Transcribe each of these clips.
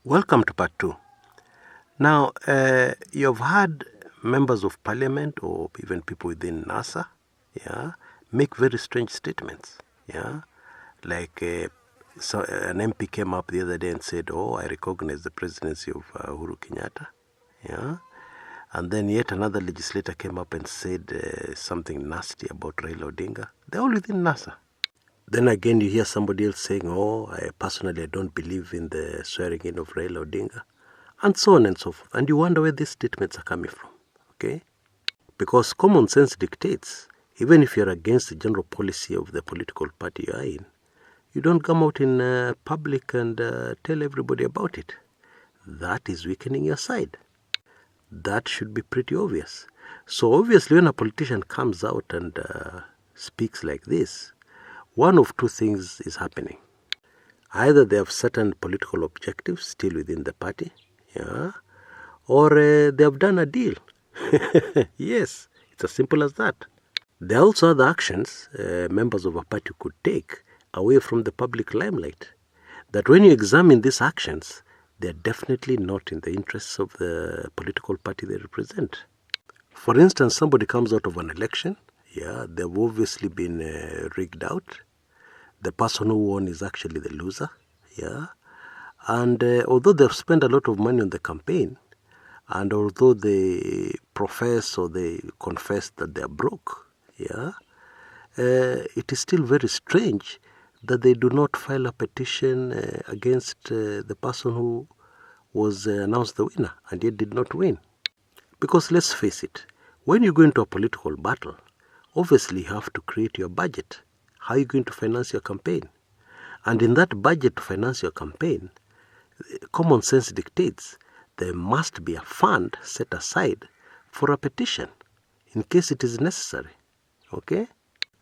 Welcome to part 2. Now, you've had members of parliament or even people within NASA, make very strange statements, like an MP came up the other day and said, "Oh, I recognize the presidency of Uhuru Kenyatta," and then yet another legislator came up and said something nasty about Raila Odinga. They're all within NASA. Then again, you hear somebody else saying, "Oh, I don't believe in the swearing in of Raila Odinga," and so on and so forth. And you wonder where these statements are coming from, okay? Because common sense dictates, even if you're against the general policy of the political party you're in, you don't come out in public and tell everybody about it. That is weakening your side. That should be pretty obvious. So obviously when a politician comes out and speaks like this, one of two things is happening. Either they have certain political objectives still within the party, or they have done a deal. Yes, it's as simple as that. There are also other actions members of a party could take away from the public limelight, that when you examine these actions, they're definitely not in the interests of the political party they represent. For instance, somebody comes out of an election, they've obviously been rigged out. The person who won is actually the loser, and although they've spent a lot of money on the campaign, and although they profess or they confess that they're broke, it is still very strange that they do not file a petition against the person who was announced the winner and yet did not win. Because let's face it, when you go into a political battle, obviously you have to create your budget. How are you going to finance your campaign? And in that budget to finance your campaign, common sense dictates there must be a fund set aside for a petition in case it is necessary. Okay?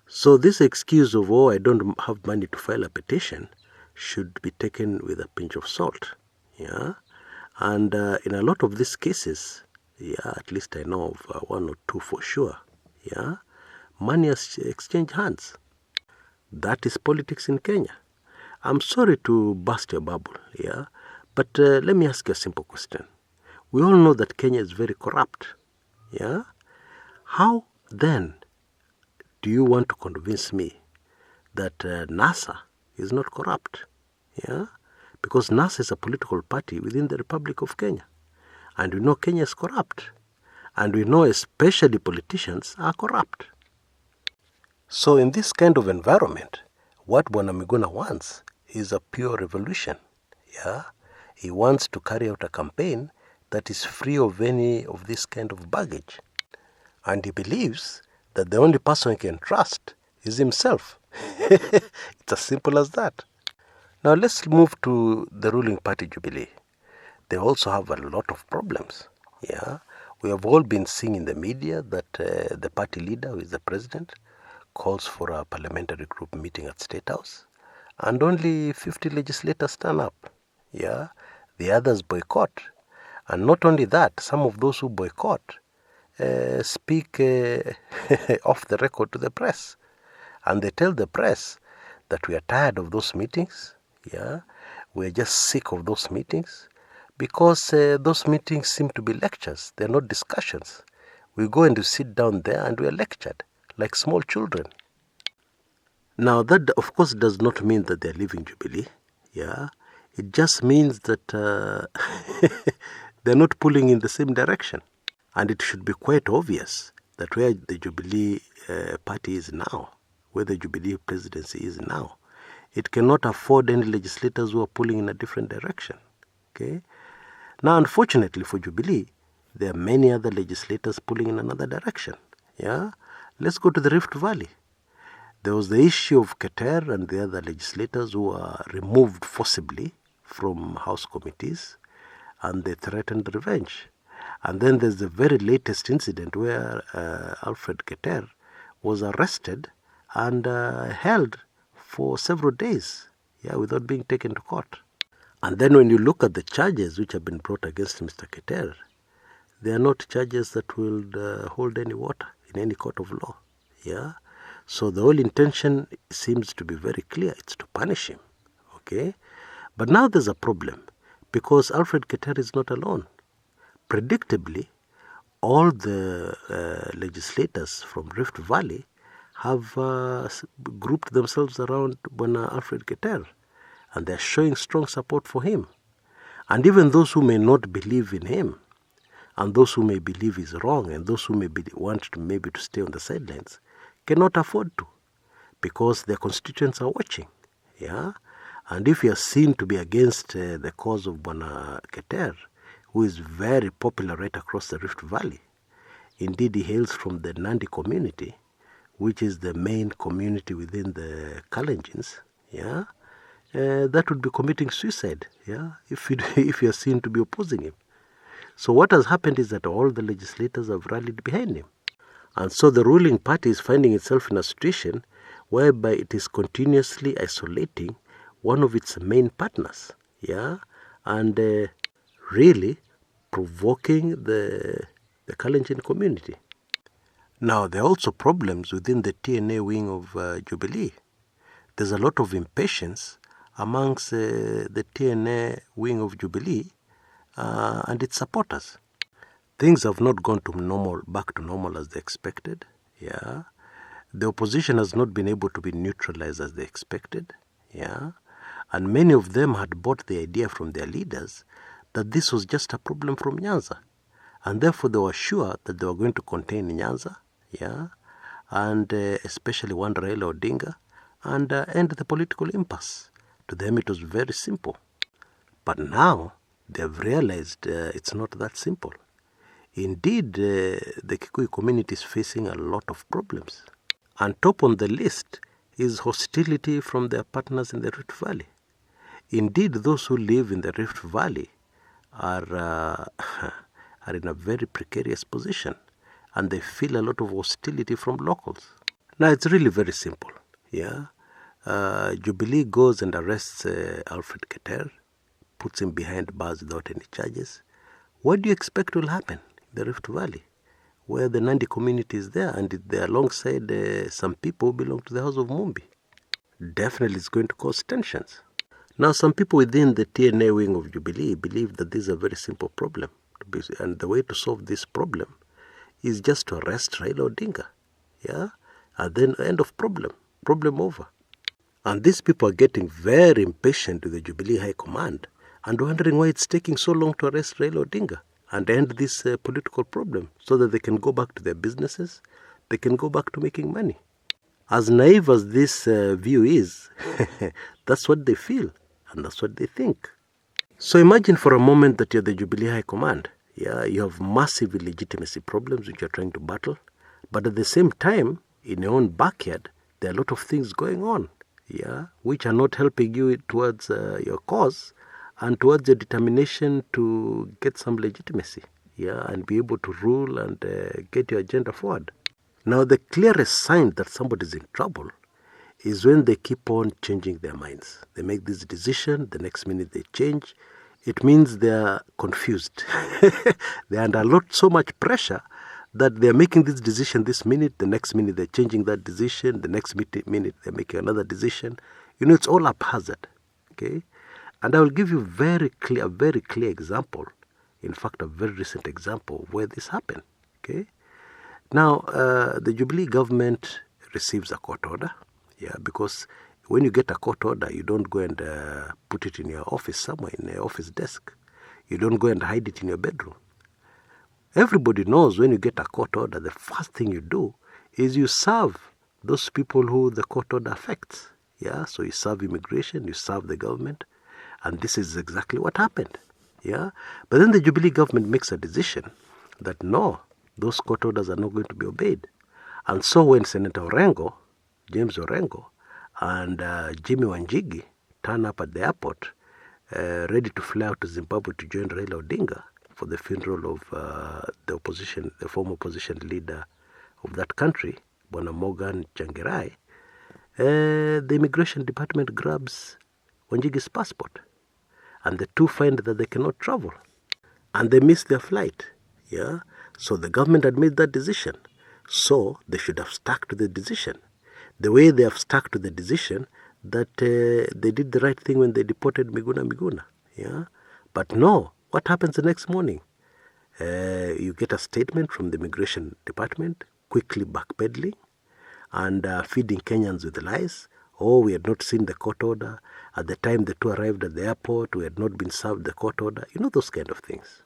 So this excuse of, "Oh, I don't have money to file a petition," should be taken with a pinch of salt. And in a lot of these cases, at least I know of one or two for sure, money has exchanged hands. That is politics in Kenya. I'm sorry to burst your bubble, but let me ask you a simple question. We all know that Kenya is very corrupt, How then do you want to convince me that NASA is not corrupt, Because NASA is a political party within the Republic of Kenya. And we know Kenya is corrupt. And we know especially politicians are corrupt. So in this kind of environment, what Bwana Miguna wants is a pure revolution. He wants to carry out a campaign that is free of any of this kind of baggage. And he believes that the only person he can trust is himself. It's as simple as that. Now let's move to the ruling party, Jubilee. They also have a lot of problems. We have all been seeing in the media that the party leader, who is the president, calls for a parliamentary group meeting at State House, and only 50 legislators turn up. The others boycott. And not only that, some of those who boycott speak off the record to the press. And they tell the press that we are tired of those meetings. We're just sick of those meetings because those meetings seem to be lectures. They're not discussions. We go and we sit down there and we are lectured like small children. Now that of course does not mean that they're leaving Jubilee. It just means that they're not pulling in the same direction. And it should be quite obvious that where the Jubilee party is now, where the Jubilee presidency is now, it cannot afford any legislators who are pulling in a different direction. Okay? Now, unfortunately for Jubilee, there are many other legislators pulling in another direction. Let's go to the Rift Valley. There was the issue of Keitel and the other legislators who were removed forcibly from House committees, and they threatened revenge. And then there's the very latest incident where Alfred Keitel was arrested and held for several days, without being taken to court. And then when you look at the charges which have been brought against Mr. Keitel, they are not charges that will hold any water in any court of law. So the whole intention seems to be very clear. It's to punish him. Okay? But now there's a problem. because Alfred Keitel is not alone. Predictably, all the legislators from Rift Valley have grouped themselves around Bwana Alfred Keitel, and they're showing strong support for him. And even those who may not believe in him, and those who may believe he's wrong, and those who may want to maybe to stay on the sidelines, cannot afford to, because their constituents are watching. Yeah, and if you are seen to be against the cause of Bwana Keitel, who is very popular right across the Rift Valley, indeed he hails from the Nandi Community, which is the main community within the Kalenjins, yeah, that would be committing suicide, yeah, if you are seen to be opposing him. So what has happened is that all the legislators have rallied behind him. And so the ruling party is finding itself in a situation whereby it is continuously isolating one of its main partners, yeah, and really provoking the Kalenjin community. Now, there are also problems within the TNA wing of Jubilee. There's a lot of impatience amongst the TNA wing of Jubilee and its supporters. Things have not gone to back to normal as they expected. Yeah, the opposition has not been able to be neutralized as they expected. Yeah, and many of them had bought the idea from their leaders that this was just a problem from Nyanza, and therefore they were sure that they were going to contain Nyanza. Yeah, and especially one Raila Odinga, and end the political impasse. To them, it was very simple. But now they've realized it's not that simple. Indeed, the Kikuyu community is facing a lot of problems. And top on the list is hostility from their partners in the Rift Valley. Indeed, those who live in the Rift Valley are in a very precarious position, and they feel a lot of hostility from locals. Now, it's really very simple. Yeah, Jubilee goes and arrests Alfred Keitel, puts him behind bars without any charges. What do you expect will happen in the Rift Valley, where the Nandi community is there, and they're alongside some people who belong to the house of Mumbi? Definitely it's going to cause tensions. Now, some people within the TNA wing of Jubilee believe that this is a very simple problem, and the way to solve this problem is just to arrest Raila Odinga, yeah, and then end of problem over. And these people are getting very impatient with the Jubilee High Command and wondering why it's taking so long to arrest Raila Odinga and end this political problem, so that they can go back to their businesses, they can go back to making money. As naive as this view is, that's what they feel and that's what they think. So imagine for a moment that you're the Jubilee High Command. Yeah, you have massive illegitimacy problems which you're trying to battle, but at the same time, in your own backyard, there are a lot of things going on, yeah, which are not helping you towards your cause and towards your determination to get some legitimacy, yeah, and be able to rule and get your agenda forward. Now, the clearest sign that somebody's in trouble is when they keep on changing their minds. They make this decision, the next minute they change. It means they are confused. They're under so much pressure that they're making this decision this minute, the next minute they're changing that decision, the next minute they're making another decision. You know, it's all haphazard, okay? And I will give you a very clear example, in fact, a very recent example of where this happened, okay? Now, the Jubilee government receives a court order, yeah, because when you get a court order, you don't go and put it in your office somewhere, in your office desk. You don't go and hide it in your bedroom. Everybody knows when you get a court order, the first thing you do is you serve those people who the court order affects. Yeah, so you serve immigration, you serve the government, and this is exactly what happened. Yeah, but then the Jubilee government makes a decision that no, those court orders are not going to be obeyed. And so when Senator Orengo, James Orengo, and Jimmy Wanjigi turn up at the airport, ready to fly out to Zimbabwe to join Raila Odinga for the funeral of the former opposition leader of that country, Bwana Morgan Changirai, the immigration department grabs Wanjigi's passport, and the two find that they cannot travel, and they miss their flight. Yeah, so the government had made that decision, so they should have stuck to the decision. The way they have stuck to the decision that they did the right thing when they deported Miguna. Yeah, But no, what happens the next morning? You get a statement from the immigration department, quickly backpedaling and feeding Kenyans with lies. Oh, we had not seen the court order. At the time the two arrived at the airport, we had not been served the court order. You know, those kind of things.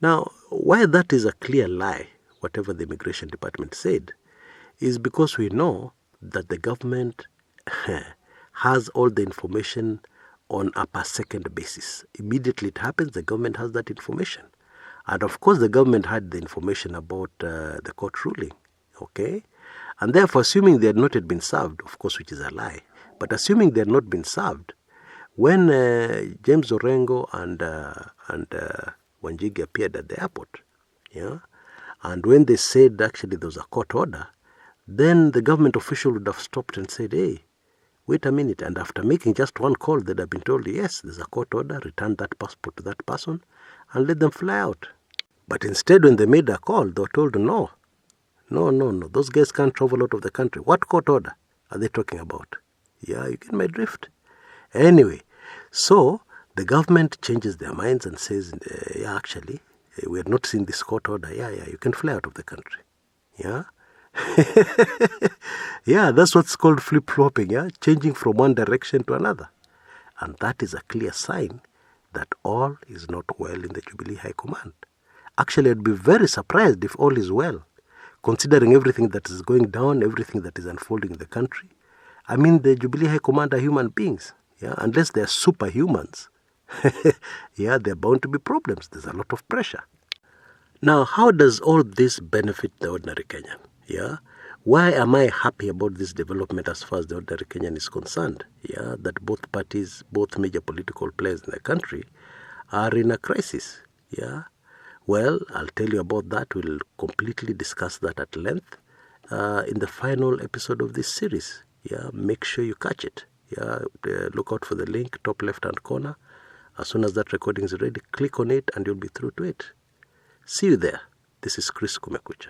Now, why that is a clear lie, whatever the immigration department said, is because we know that the government has all the information on a per second basis. Immediately it happens, the government has that information. And of course, the government had the information about the court ruling, okay? And therefore, assuming they had not yet been served, of course, which is a lie, but assuming they had not been served, when James Orengo and Wanjigi appeared at the airport, yeah, and when they said actually there was a court order, then the government official would have stopped and said, hey, wait a minute. And after making just one call, they'd have been told, yes, there's a court order, return that passport to that person, and let them fly out. But instead, when they made a call, they were told, no, those guys can't travel out of the country. What court order are they talking about? Yeah, you get my drift. Anyway, so the government changes their minds and says, yeah, actually, we had not seen this court order. Yeah, you can fly out of the country. Yeah. Yeah, that's what's called flip-flopping, yeah, changing from one direction to another. And that is a clear sign that all is not well in the Jubilee High Command. Actually, I'd be very surprised if all is well, considering everything that is going down, everything that is unfolding in the country. I mean, the Jubilee High Command are human beings, yeah, unless they're superhumans. Yeah, there are bound to be problems. There's a lot of pressure. Now, how does all this benefit the ordinary Kenyan? Yeah, why am I happy about this development as far as the ordinary Kenyan is concerned? Yeah, that both parties, both major political players in the country are in a crisis. Yeah, well, I'll tell you about that. We'll completely discuss that at length in the final episode of this series. Yeah, make sure you catch it. Yeah, look out for the link, top left-hand corner. As soon as that recording is ready, click on it and you'll be through to it. See you there. This is Kumekucha.